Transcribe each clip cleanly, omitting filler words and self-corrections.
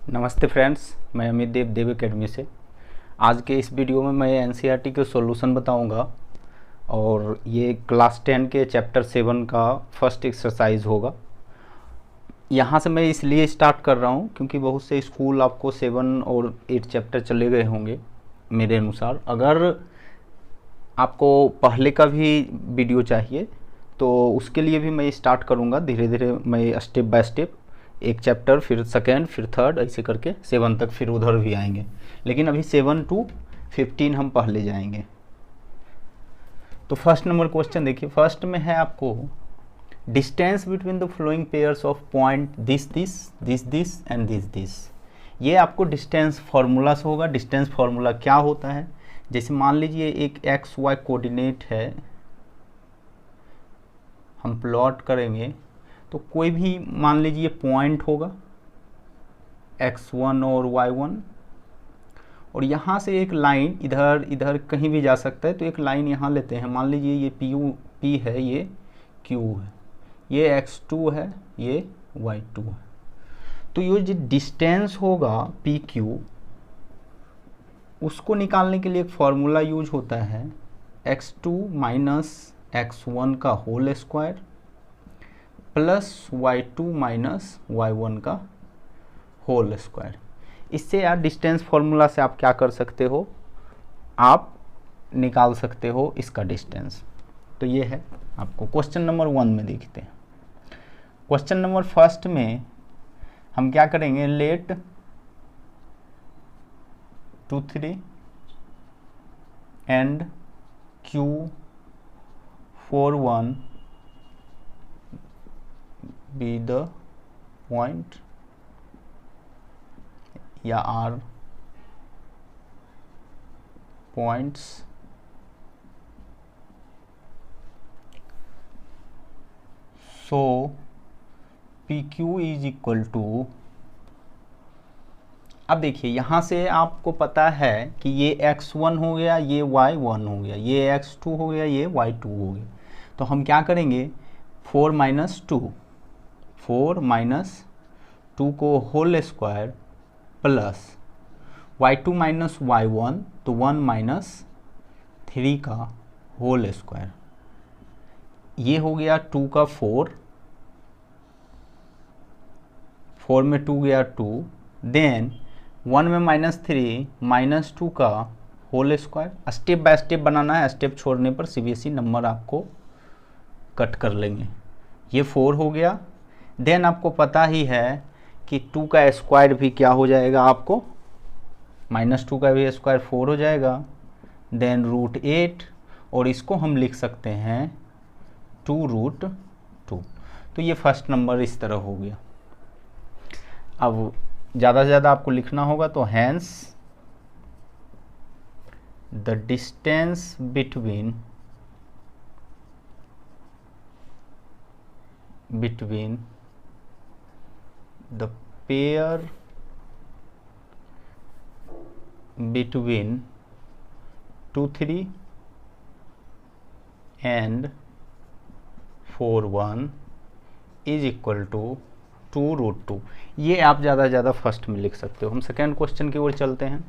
नमस्ते फ्रेंड्स, मैं अमित देव एकेडमी से। आज के इस वीडियो में मैं एनसीईआरटी के सॉल्यूशन बताऊंगा और ये क्लास 10 के चैप्टर 7 का फर्स्ट एक्सरसाइज होगा। यहाँ से मैं इसलिए स्टार्ट कर रहा हूँ क्योंकि बहुत से स्कूल आपको 7 और 8 चैप्टर चले गए होंगे मेरे अनुसार। अगर आपको पहले का भी वीडियो चाहिए तो उसके लिए भी मैं स्टार्ट करूँगा। धीरे धीरे मैं स्टेप बाय स्टेप एक चैप्टर, फिर सेकेंड, फिर थर्ड, ऐसे करके 7 तक फिर उधर भी आएंगे। लेकिन अभी 7 to 15 हम पहले जाएंगे। तो फर्स्ट नंबर क्वेश्चन देखिए। फर्स्ट में है आपको distance between the flowing pairs of point this and this. ये आपको डिस्टेंस फार्मूला से होगा। डिस्टेंस फार्मूला क्या होता है? जैसे मान लीजिए एक एक्स वाई कोऑर्डिनेट है, हम प्लॉट करेंगे तो कोई भी मान लीजिए पॉइंट होगा x1 और y1, और यहाँ से एक लाइन इधर इधर कहीं भी जा सकता है। तो एक लाइन यहाँ लेते हैं, मान लीजिए ये P है, ये Q है, ये x2 है, ये y2 है। तो ये जो डिस्टेंस होगा PQ, उसको निकालने के लिए एक फॉर्मूला यूज होता है x2 माइनस x1 का whole square plus y2 minus y1 का होल स्क्वायर। इससे यार डिस्टेंस फॉर्मूला से आप क्या कर सकते हो, आप निकाल सकते हो इसका डिस्टेंस। तो ये है आपको क्वेश्चन नंबर 1 में देखते हैं। क्वेश्चन नंबर फर्स्ट में हम क्या करेंगे, late 2 3 and Q4 1 be the point या R points so PQ is equal to। अब देखिए यहाँ से आपको पता है कि ये x1 हो गया, ये y1 हो गया, ये x2 हो गया, ये y2 हो गया। तो हम क्या करेंगे, 4 माइनस 2 को whole square plus y2 minus y1, तो 1 माइनस 3 का होल स्क्वायर। ये हो गया 2 का 4 में 2 गया 2, देन 1 में -3 -2 का whole square. Step by step बनाना है, स्टेप छोड़ने पर सीबीएसई नंबर आपको कट कर लेंगे। ये 4 हो गया। देन आपको पता ही है कि 2 का स्क्वायर भी क्या हो जाएगा, आपको -2 का भी स्क्वायर 4 हो जाएगा, देन √8, और इसको हम लिख सकते हैं 2√2। तो ये फर्स्ट नंबर इस तरह हो गया। अब ज़्यादा से ज़्यादा आपको लिखना होगा, तो hence the distance between the pair between 2 3 and 4 1 is equal to 2√2। ये आप ज़्यादा से ज़्यादा फर्स्ट में लिख सकते हो। हम सेकेंड क्वेश्चन की ओर चलते हैं।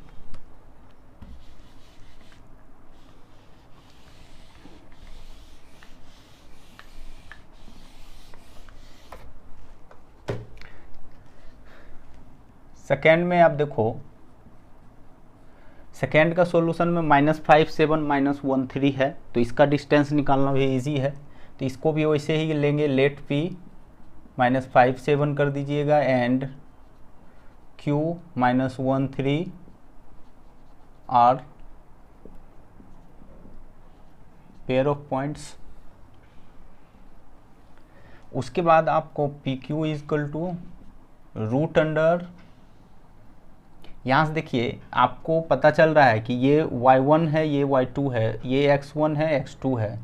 सेकेंड में आप देखो, सेकेंड का सॉल्यूशन में -5 7 -1 3 है, तो इसका डिस्टेंस निकालना भी इजी है। तो इसको भी वैसे ही लेंगे, लेट P -5 7 कर दीजिएगा and Q -1 3 are pair of points. उसके बाद आपको PQ equal to root under, यहाँ से देखिए आपको पता चल रहा है कि ये y1 है, ये y2 है, ये x1 है, x2 है।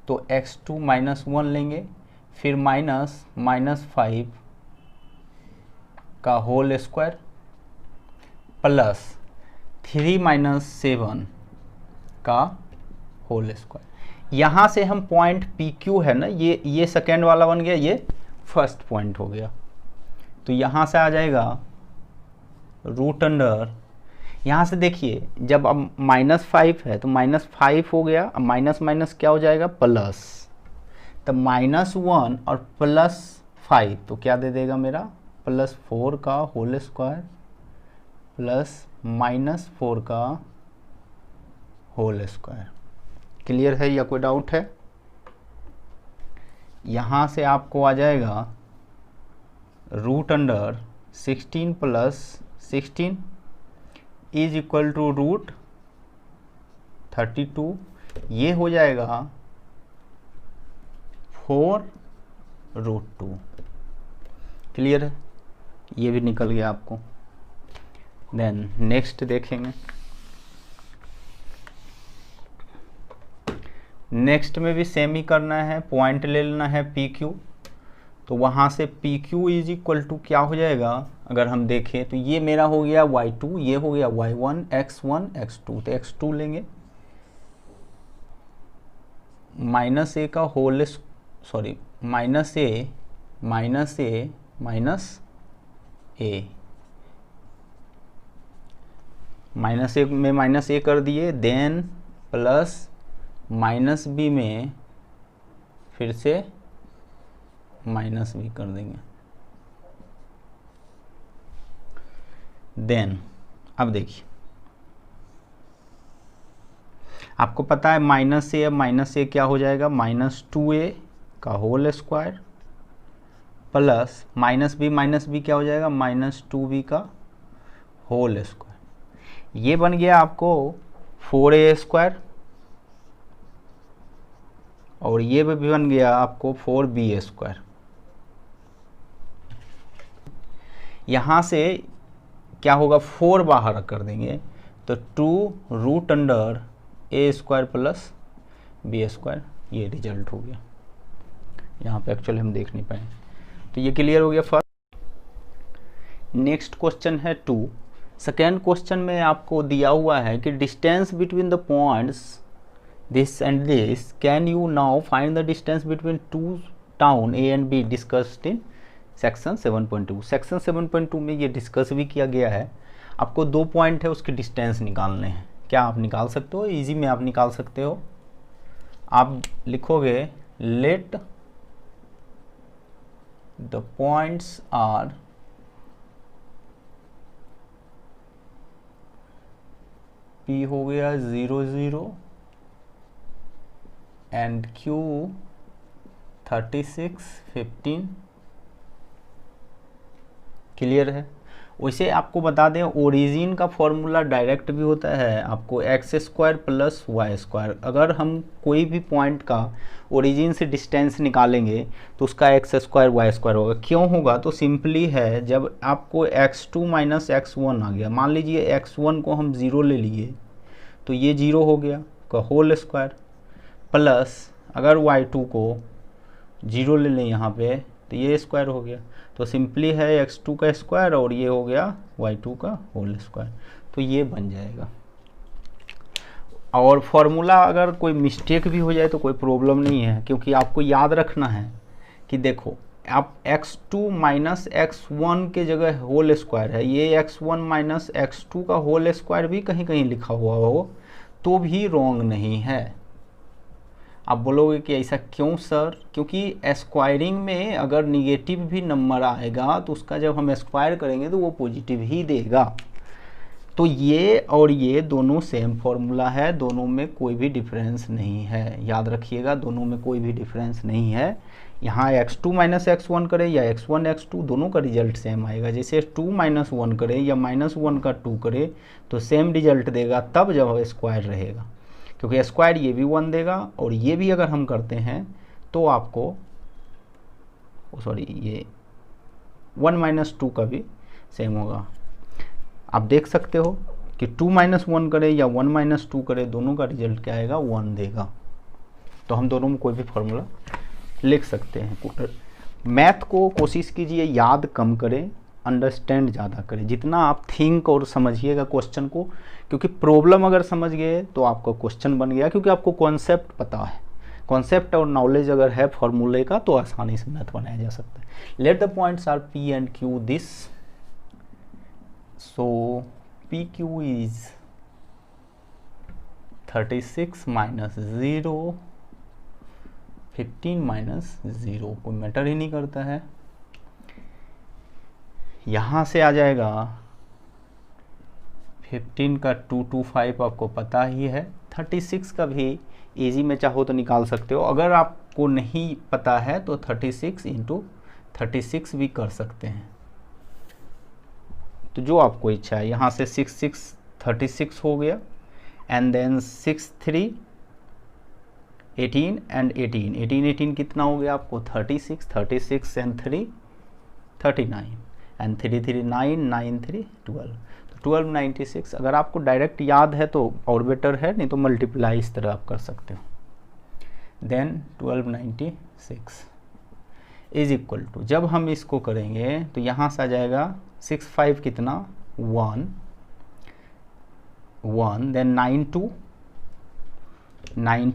तो x2 -1 लेंगे, फिर -5 का होल स्क्वायर प्लस 3 - 7 का होल स्क्वायर। यहाँ से हम पॉइंट PQ है ना, ये सेकेंड वाला बन गया, ये फर्स्ट पॉइंट हो गया। तो यहाँ से आ जाएगा रूट अंडर, यहाँ से देखिए जब अब -5 है तो -5 हो गया, अब माइनस माइनस क्या हो जाएगा प्लस, तब -1 और +5 तो क्या दे देगा मेरा +4 का होल स्क्वायर प्लस -4 का होल स्क्वायर। क्लियर है या कोई डाउट है? यहाँ से आपको आ जाएगा root under 16 + 16 is equal to root 32, ये हो जाएगा 4√2। क्लियर है, ये भी निकल गया आपको। देन नेक्स्ट देखेंगे, नेक्स्ट में भी सेम ही करना है, पॉइंट ले लेना है PQ, तो वहाँ से PQ इज इक्वल टू क्या हो जाएगा, अगर हम देखें तो ये मेरा हो गया y2, ये हो गया y1, x1 x2, तो x2 लेंगे -a का होल, सॉरी -a में -a कर दिए, देन प्लस -b में फिर से -b कर देंगे। देन अब देखिए आपको पता है -a, अब -a क्या हो जाएगा -2a का होल स्क्वायर प्लस -b क्या हो जाएगा -2b का होल स्क्वायर। ये बन गया आपको 4a स्क्वायर और ये भी बन गया आपको 4b स्क्वायर। यहाँ से क्या होगा 4 बाहर कर देंगे तो 2√a² प्लस b स्क्वायर, ये रिजल्ट हो गया। यहाँ पे एक्चुअली हम देख नहीं पाए, तो ये क्लियर हो गया फर्स्ट। नेक्स्ट क्वेश्चन है 2। सेकेंड क्वेश्चन में आपको दिया हुआ है कि distance between the points this and this, can you now find the distance between 2 town A and B discussed in section 7.2। Section 7.2 में ये डिस्कस भी किया गया है। आपको 2 पॉइंट है उसके डिस्टेंस निकालने हैं। क्या आप निकाल सकते हो? इजी में आप निकाल सकते हो। आप लिखोगे let the points are P हो गया 0 0 एंड Q 36 15। क्लियर है। वैसे आपको बता दें ओरिजिन का फॉर्मूला डायरेक्ट भी होता है आपको x² प्लस y²। अगर हम कोई भी पॉइंट का ओरिजिन से डिस्टेंस निकालेंगे तो उसका x² y² होगा। क्यों होगा? तो सिंपली है, जब आपको x2 माइनस x1 आ गया, मान लीजिए x1 को हम 0 ले लिए तो ये 0 हो गया का होल स्क्वायर, प्लस अगर y2 को 0 ले लें यहाँ पे तो ये स्क्वायर हो गया। तो सिंपली है x2 का स्क्वायर और ये हो गया y2 का होल स्क्वायर, तो ये बन जाएगा। और फॉर्मूला अगर कोई मिस्टेक भी हो जाए तो कोई प्रॉब्लम नहीं है, क्योंकि आपको याद रखना है कि देखो आप x2 माइनस x1 के जगह होल स्क्वायर है, ये x1 माइनस x2 का होल स्क्वायर भी कहीं कहीं लिखा हुआ हो तो भी रॉन्ग नहीं है। आप बोलोगे कि ऐसा क्यों सर? क्योंकि स्क्वायरिंग में अगर निगेटिव भी नंबर आएगा तो उसका जब हम स्क्वायर करेंगे तो वो पॉजिटिव ही देगा। तो ये और ये दोनों सेम फॉर्मूला है, दोनों में कोई भी डिफरेंस नहीं है। याद रखिएगा, दोनों में कोई भी डिफरेंस नहीं है। यहाँ x2 माइनस x1 करें या x1 x2 दोनों का रिजल्ट सेम आएगा। जैसे 2 माइनस 1 करें या -1 का 2 करें तो सेम रिजल्ट देगा तब जब स्क्वायर रहेगा, क्योंकि स्क्वायर ये भी 1 देगा और ये भी अगर हम करते हैं तो आपको सॉरी ये 1 माइनस 2 का भी सेम होगा। आप देख सकते हो कि 2 माइनस 1 करें या 1 माइनस 2 करें दोनों का रिजल्ट क्या आएगा? 1 देगा। तो हम दोनों में कोई भी फॉर्मूला लिख सकते हैं। मैथ को कोशिश कीजिए याद कम करें, अंडरस्टैंड ज़्यादा करें। जितना आप थिंक और समझिएगा क्वेश्चन को, क्योंकि प्रॉब्लम अगर समझ गए तो आपका क्वेश्चन बन गया, क्योंकि आपको कॉन्सेप्ट पता है। कॉन्सेप्ट और नॉलेज अगर है फॉर्मूले का तो आसानी से मैथ बनाया जा सकता है। Let the points are P and Q this so P Q is 36 minus 0, 15 minus 0, कोई मैटर ही नहीं करता है। यहाँ से आ जाएगा 15 का 225 आपको पता ही है, 36 का भी इजी में चाहो तो निकाल सकते हो। अगर आपको नहीं पता है तो 36 इंटू 36 भी कर सकते हैं, तो जो आपको इच्छा है। यहाँ से 6 6 36 हो गया, एंड देन 6 3 18 एंड 18 18 18 कितना हो गया आपको 36 36 एंड 3 39 एंड 3 3 9 9 3 12, तो 1296। अगर आपको डायरेक्ट याद है तो और बेटर है, नहीं तो मल्टीप्लाई इस तरह आप कर सकते हो। देन 1296 इज इक्वल टू, जब हम इसको करेंगे तो यहाँ से आ जाएगा 6 5 कितना 1 1, देन 9 2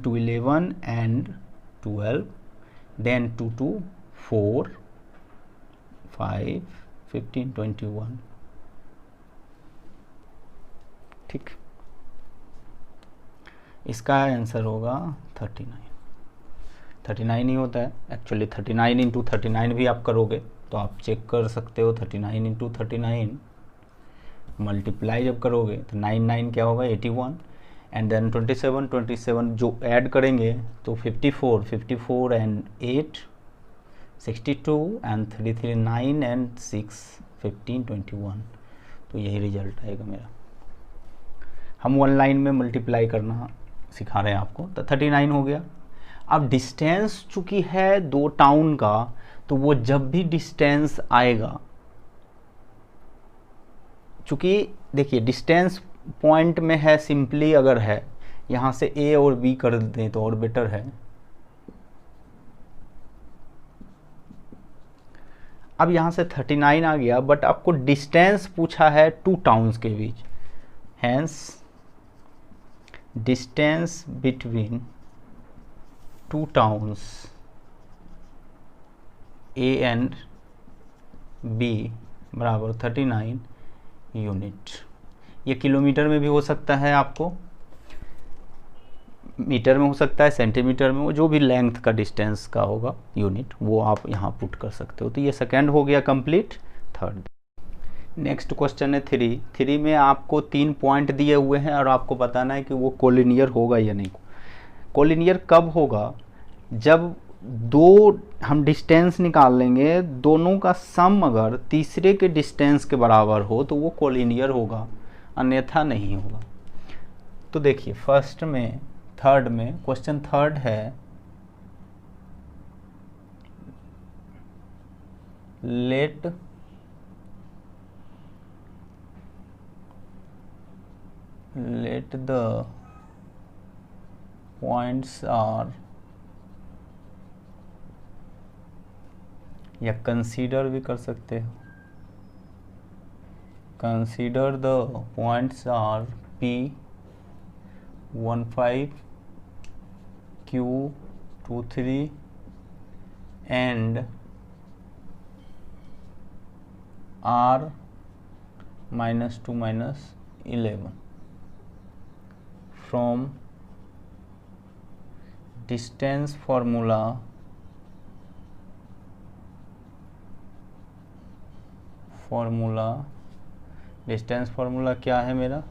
11 एंड 12, देन 2 2 4 5 15 21। ठीक, इसका आंसर होगा 39 ही होता है एक्चुअली। 39 इंटू 39 भी आप करोगे तो आप चेक कर सकते हो। 39 इंटू 39 मल्टीप्लाई जब करोगे तो 9 9 क्या होगा 81, एंड देन 27 27 जो ऐड करेंगे तो 54 54 एंड 8 62 एंड 3 3 9 एंड 6 15 21, तो यही रिजल्ट आएगा मेरा। हम वन लाइन में मल्टीप्लाई करना सिखा रहे हैं आपको, तो 39 हो गया। अब डिस्टेंस चूंकि है 2 टाउन का, तो वो जब भी डिस्टेंस आएगा, चूंकि देखिए डिस्टेंस पॉइंट में है, सिंपली अगर है यहाँ से ए और बी कर दें तो और बेटर है। अब यहाँ से 39 आ गया, बट आपको डिस्टेंस पूछा है 2 टाउन्स के बीच, hence distance between 2 towns A and B बराबर 39 यूनिट। ये किलोमीटर में भी हो सकता है, आपको मीटर में हो सकता है, सेंटीमीटर में, वो जो भी लेंथ का डिस्टेंस का होगा यूनिट वो आप यहाँ पुट कर सकते हो। तो ये सेकंड हो गया कंप्लीट। थर्ड, नेक्स्ट क्वेश्चन है 3 में आपको 3 पॉइंट दिए हुए हैं और आपको बताना है कि वो कोलिनियर होगा या नहीं। कोलिनियर कब होगा, जब दो हम डिस्टेंस निकाल लेंगे, दोनों का सम अगर तीसरे के डिस्टेंस के बराबर हो तो वो कोलिनियर होगा, अन्यथा नहीं होगा। तो देखिए फर्स्ट में थर्ड में, क्वेश्चन थर्ड है लेट द पॉइंट्स आर, या कंसीडर भी कर सकते हो, consider the points are P 15 Q 23 and R -2 -11 from distance formula distance formula क्या है मेरा,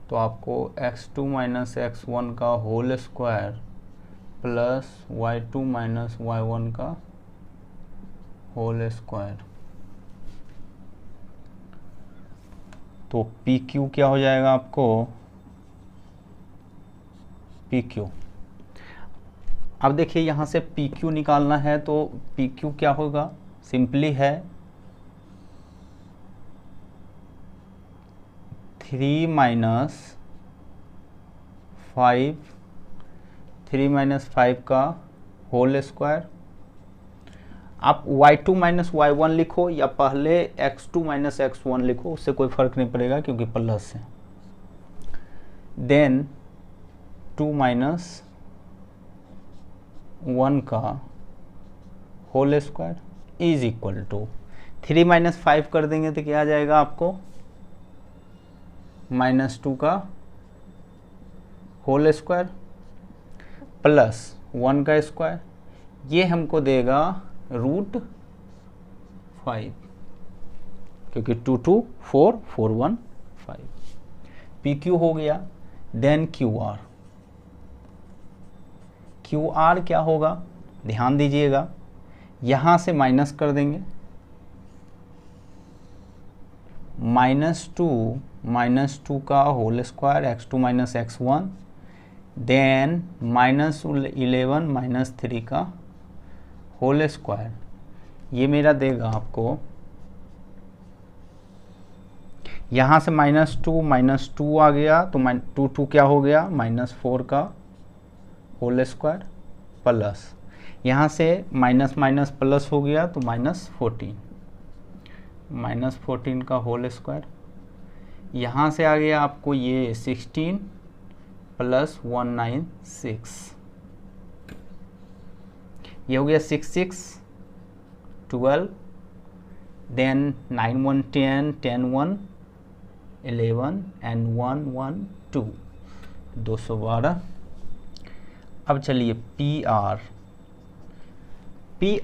तो आपको x2 - x1 का whole square plus y2 - y1 का होल स्क्वायर, तो PQ क्या हो जाएगा आपको PQ। अब देखिए यहाँ से PQ निकालना है, तो PQ क्या होगा, सिंपली है 3 - 5 का होल स्क्वायर। आप y2 - y1 लिखो या पहले x2 - x1 लिखो, उससे कोई फर्क नहीं पड़ेगा क्योंकि प्लस है। देन 2 - 1 का whole square is equal to 3 - 5 कर देंगे तो क्या आ जाएगा आपको -2 का होल स्क्वायर प्लस 1 का स्क्वायर, ये हमको देगा √5, क्योंकि 2 2 4 4 1 5। पी क्यू हो गया। Then Q R, Q R क्या होगा, ध्यान दीजिएगा, यहाँ से माइनस कर देंगे, -2 का whole square x2 - x1, then -11 -3 का होल स्क्वायर, ये मेरा देगा आपको, यहाँ से -2 आ गया तो 2 2 क्या हो गया, -4 का होल स्क्वायर प्लस, यहाँ से माइनस माइनस प्लस हो गया तो -14 का होल स्क्वायर, यहाँ से आ गया आपको ये 16 + 196, ये हो गया 6 6 12, देन 9 1 10 10 1 11 एंड 1 1 2 212। अब चलिए पी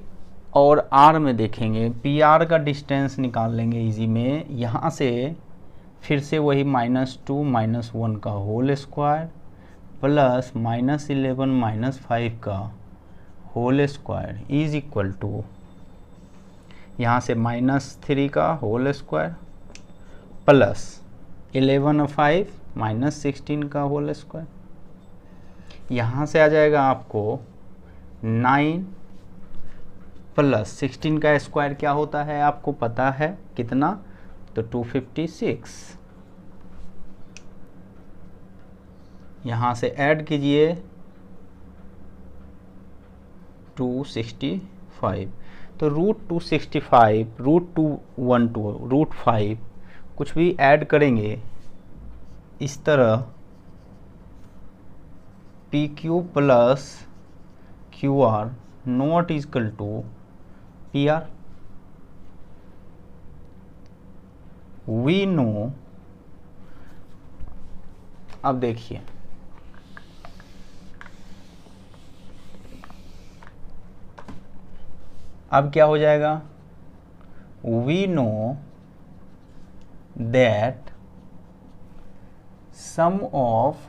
और आर में देखेंगे, पी आर का डिस्टेंस निकाल लेंगे इजी में। यहाँ से फिर से वही -2 - 1 का होल स्क्वायर प्लस -11 - 5 का whole square is equal to, यहाँ से -3 का होल स्क्वायर प्लस 11 और 5 -16 का होल स्क्वायर, यहाँ से आ जाएगा आपको 9 प्लस 16 का स्क्वायर क्या होता है आपको पता है कितना, तो 256, यहाँ से ऐड कीजिए 265, तो √265 √212 √5 कुछ भी ऐड करेंगे इस तरह, P Q plus Q R not equal to P R. We know, अब देखिए अब क्या हो जाएगा, we know that sum of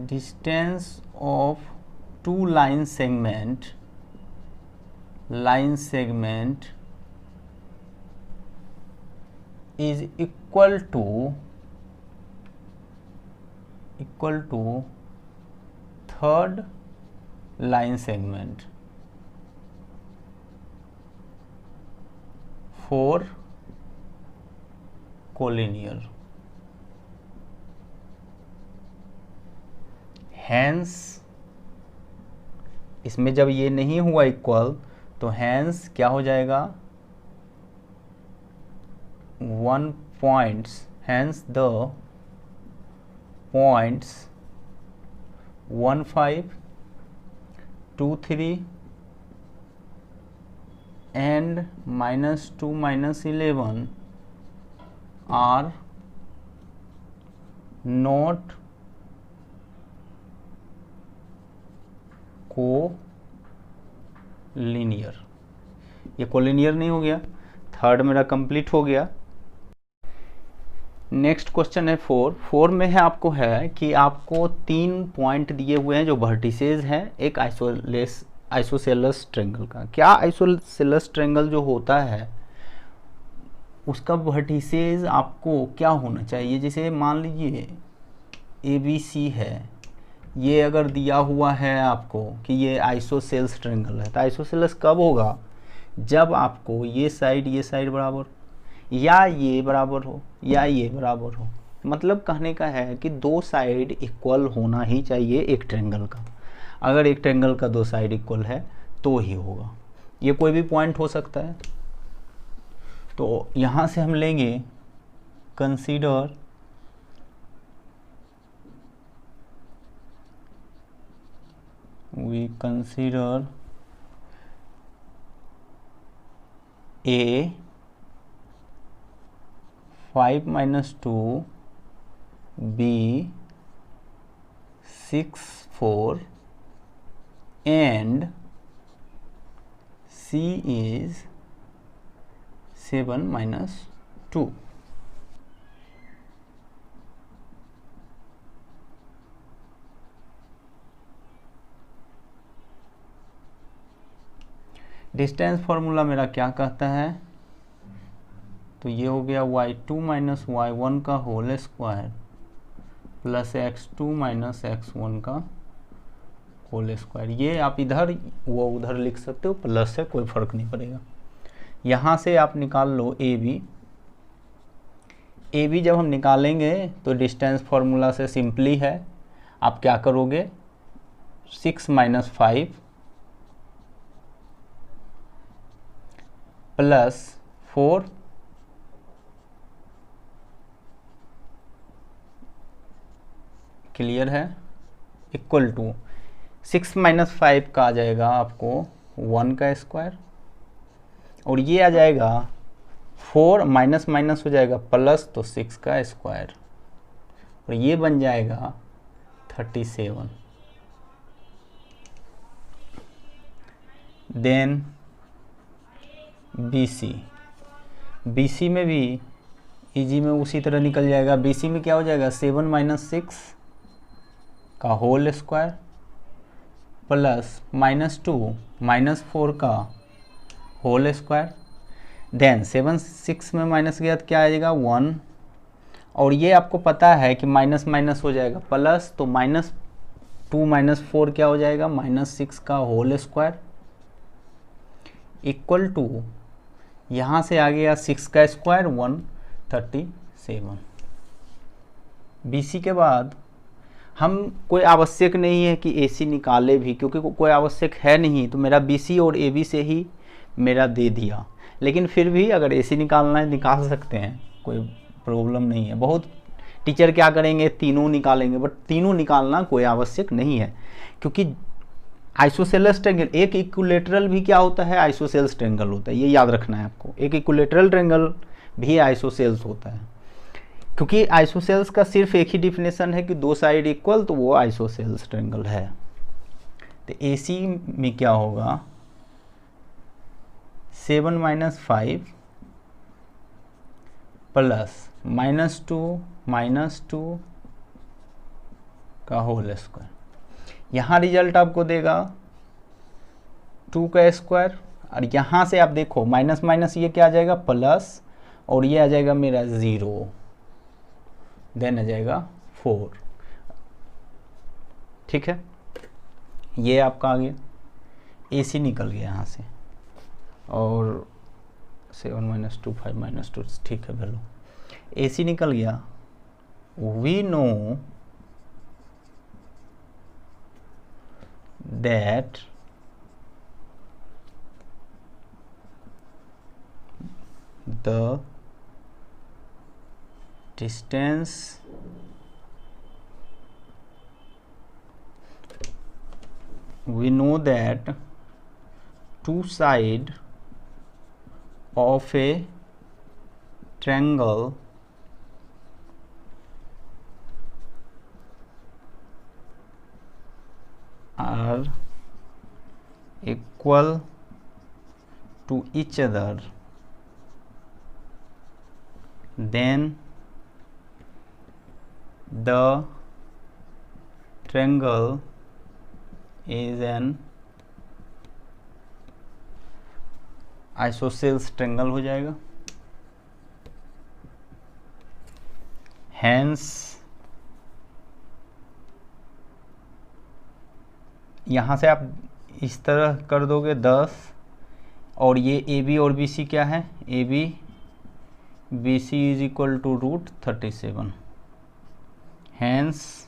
distance of two line segment is equal to third line segment for collinear। Hence इसमें जब ये नहीं हुआ इक्वल तो हैंस क्या हो जाएगा, 1 points, hence the points 1 5 2 3 and -2 -11 are not collinear. ये कोलिनियर नहीं हो गया, थर्ड मेरा कंप्लीट हो गया। नेक्स्ट क्वेश्चन है 4 में है, आपको है कि आपको 3 पॉइंट दिए हुए हैं जो वर्टिसेस हैं एक आइसोसेलेस ट्रायंगल का। क्या आइसोसेलेस ट्रायंगल जो होता है उसका वर्टिसेस आपको क्या होना चाहिए, जैसे मान लीजिए ABC है, ये अगर दिया हुआ है आपको कि ये आइसोसेलेस ट्रायंगल है, तो आइसोसेलेस कब होगा, जब आपको ये साइड बराबर या ये बराबर हो या ये बराबर हो। मतलब कहने का है कि 2 साइड इक्वल होना ही चाहिए एक ट्रायंगल का। अगर एक ट्रायंगल का 2 साइड इक्वल है तो ही होगा। ये कोई भी पॉइंट हो सकता है। तो यहाँ से हम लेंगे consider we consider A 5 minus 2 B 6 4 and C is 7 minus 2. Distance formula मेरा क्या कहता है, तो ये हो गया y2 माइनस y1 का whole square plus x2 minus x1 का होल स्क्वायर। ये आप इधर वो उधर लिख सकते हो, प्लस है, कोई फर्क नहीं पड़ेगा। यहाँ से आप निकाल लो ए बी जब हम निकालेंगे तो डिस्टेंस फॉर्मूला से सिंपली है, आप क्या करोगे 6 माइनस 5 प्लस 4 क्लियर है, इक्वल टू 6 माइनस 5 का आ जाएगा आपको 1 का स्क्वायर, और ये आ जाएगा 4 माइनस माइनस हो जाएगा प्लस, तो 6 का स्क्वायर, और ये बन जाएगा 37। देन BC में भी इजी में उसी तरह निकल जाएगा। BC में क्या हो जाएगा 7 माइनस 6 का whole square plus minus 2 minus 4 का होल स्क्वायर। देन 7 6 में माइनस गया तो क्या आ जाएगा 1, और ये आपको पता है कि माइनस माइनस हो जाएगा प्लस, तो माइनस 2 माइनस 4 क्या हो जाएगा माइनस 6 का होल स्क्वायर इक्वल टू, यहाँ से आ गया 6 का स्क्वायर 137। BC के बाद हम कोई आवश्यक नहीं है कि AC निकाले भी, क्योंकि कोई आवश्यक है नहीं, तो मेरा BC और AB से ही मेरा दे दिया। लेकिन फिर भी अगर AC निकालना है निकाल सकते हैं, कोई प्रॉब्लम नहीं है। बहुत टीचर क्या करेंगे तीनों निकालेंगे, बट तीनों निकालना कोई आवश्यक नहीं है, क्योंकि आइसोसेलेस ट्रायंगल, एक इक्विलेटरल भी क्या होता है आइसोसेल्स ट्रायंगल होता है, ये याद रखना है आपको। एक इक्विलेटरल ट्रायंगल भी आइसोसेल्स होता है, क्योंकि आइसोसेल्स का सिर्फ एक ही डिफिनेशन है कि दो साइड इक्वल, तो वो आइसोसेल्स ट्रायंगल है। तो AC में क्या होगा 7 माइनस 5 प्लस माइनस टू का होल स्क्वायर। यहाँ रिजल्ट आपको देगा 2 का स्क्वायर, और यहाँ से आप देखो माइनस माइनस ये क्या आ जाएगा प्लस, और ये आ जाएगा मेरा 0, देन आ जाएगा 4। ठीक है, ये आपका आ गया। AC निकल गया यहाँ से, और 7 माइनस 2 5 माइनस 2, ठीक है वैल्यू AC निकल गया। We know that the distance two sides of a triangle are equal to each other, then the triangle is an isosceles triangle हो जाएगा। Hence यहाँ से आप इस तरह कर दोगे 10, और ये AB और BC क्या है AB BC is equal to √37। Hence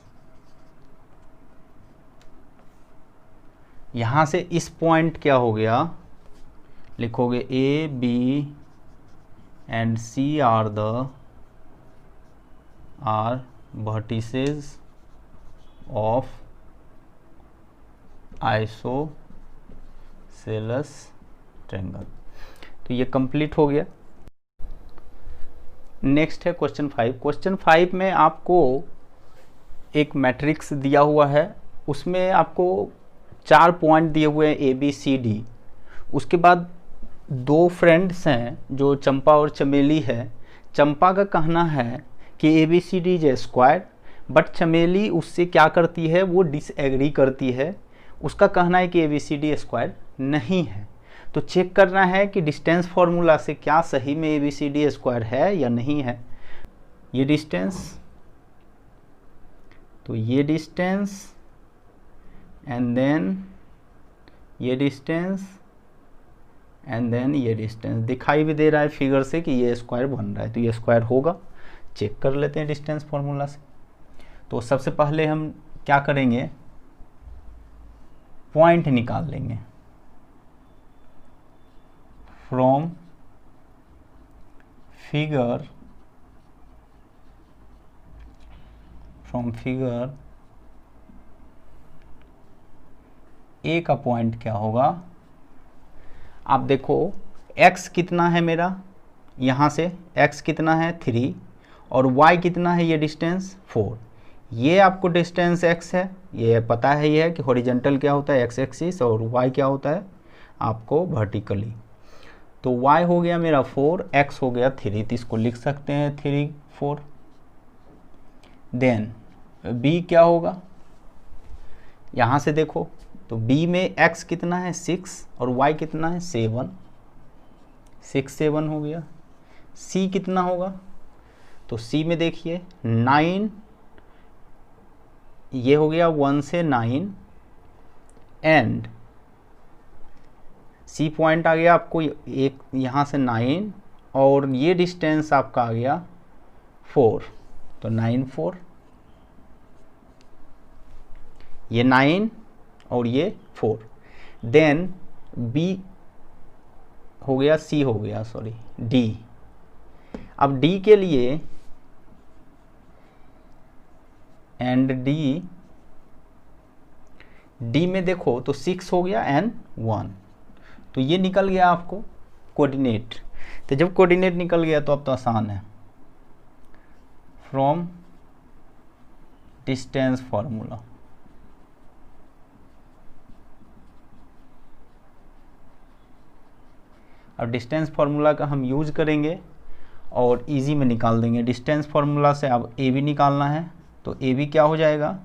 यहाँ से इस पॉइंट क्या हो गया, लिखोगे A B and C are vertices of isosceles triangle. तो ये कंप्लीट हो गया। नेक्स्ट है क्वेश्चन 5। क्वेश्चन 5 में आपको एक मैट्रिक्स दिया हुआ है, उसमें आपको 4 पॉइंट दिए हुए हैं ABCD। उसके बाद 2 फ्रेंड्स हैं जो चंपा और चमेली है। चंपा का कहना है कि ABCD is a square, but चमेली उससे क्या करती है, वो डिसएग्री करती है। उसका कहना है कि ABCD स्क्वायर नहीं है। तो चेक करना है कि डिस्टेंस फार्मूला से क्या सही में ABCD स्क्वायर है या नहीं है। ये डिस्टेंस, तो ये डिस्टेंस एंड देन ये डिस्टेंस एंड देन ये डिस्टेंस दिखाई भी दे रहा है फिगर से कि ये स्क्वायर बन रहा है, तो ये स्क्वायर होगा। चेक कर लेते हैं डिस्टेंस फार्मूला से। तो सबसे पहले हम क्या करेंगे, पॉइंट निकाल लेंगे। फ्रॉम फिगर ए का पॉइंट क्या होगा, आप देखो x कितना है मेरा, यहाँ से x कितना है 3 और y कितना है, ये डिस्टेंस 4। ये आपको डिस्टेंस x है, ये पता है ही है कि हॉरिजेंटल क्या होता है x एक्सिस और y क्या होता है आपको वर्टिकली। तो y हो गया मेरा 4, x हो गया 3, तो इसको लिख सकते हैं 3 4। देन b क्या होगा, यहाँ से देखो तो b में x कितना है 6 और y कितना है 7, 6 7 हो गया। c कितना होगा, तो c में देखिए 9, ये हो गया 1 से 9 एंड c पॉइंट आ गया आपको एक यहाँ से 9 और ये डिस्टेंस आपका आ गया 4, तो 9 4, ये 9 और ये 4। देन b हो गया, c हो गया सॉरी d। अब d के लिए एंड d में देखो तो 6 हो गया एंड 1, तो ये निकल गया आपको कोऑर्डिनेट। तो जब कोऑर्डिनेट निकल गया तो अब तो आसान है। फ्रॉम डिस्टेंस फार्मूला, अब डिस्टेंस फार्मूला का हम यूज करेंगे और इजी में निकाल देंगे। डिस्टेंस फार्मूला से अब ए बी निकालना है, तो ए बी क्या हो जाएगा,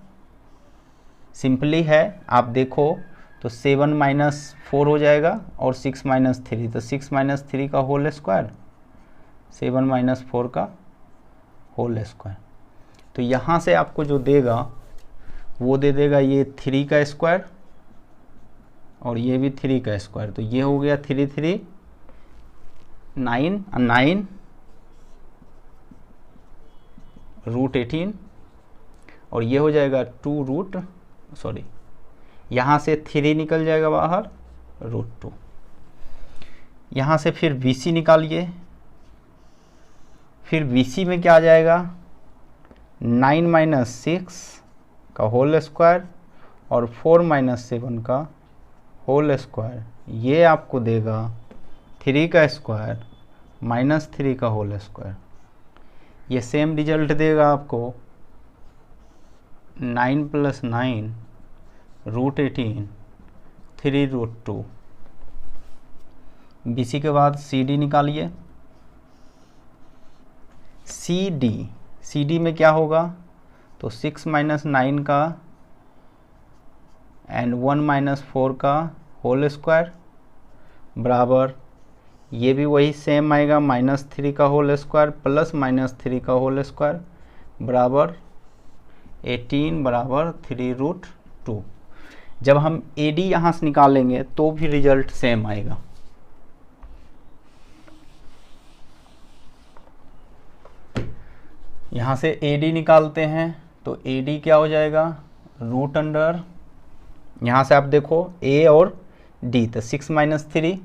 सिंपली है आप देखो तो 7 - 4 हो जाएगा और 6 - 3, तो 6 - 3 का होल स्क्वायर, 7 - 4 का होल स्क्वायर। तो यहाँ से आपको जो देगा वो दे देगा ये 3 का स्क्वायर और ये भी 3 का स्क्वायर, तो ये हो गया 3 3 9 9 √18 और ये हो जाएगा 2 सॉरी यहाँ से 3 निकल जाएगा बाहर √2। यहाँ से फिर BC निकालिए, फिर BC में क्या आ जाएगा 9 - 6 का होल स्क्वायर और 4 - 7 का होल स्क्वायर, ये आपको देगा 3 का स्क्वायर -3 का होल स्क्वायर। ये सेम रिजल्ट देगा आपको 9 + 9 √18 3√2। BC के बाद CD निकालिए। CD में क्या होगा, तो 6 - 9 का एंड 1 - 4 का होल स्क्वायर बराबर, ये भी वही सेम आएगा -3 का होल स्क्वायर प्लस -3 का होल स्क्वायर बराबर 18 बराबर 3√2। जब हम AD यहाँ से निकालेंगे तो भी रिजल्ट सेम आएगा। यहाँ से AD निकालते हैं तो AD क्या हो जाएगा √, यहाँ से आप देखो A और D, तो 6 - 3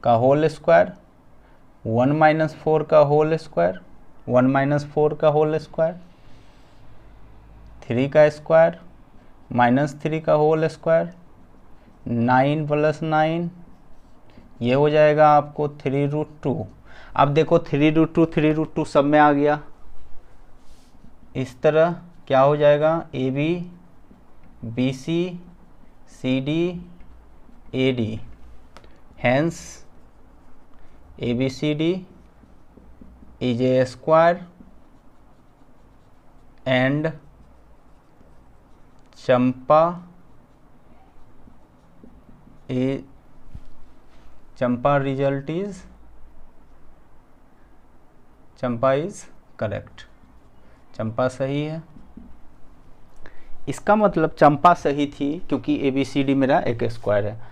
का होल स्क्वायर 1 - 4 का होल स्क्वायर 1 - 4 का होल स्क्वायर 3 का स्क्वायर -3 का होल स्क्वायर 9 + 9, ये हो जाएगा आपको 3√2। अब देखो 3√2 सब में आ गया, इस तरह क्या हो जाएगा, A B B C C D A D, hence A B C D is a square and चंपा रिजल्ट इज चंपा इज करेक्ट, चंपा सही है। इसका मतलब चंपा सही थी क्योंकि ए बी सी डी मेरा एक स्क्वायर है।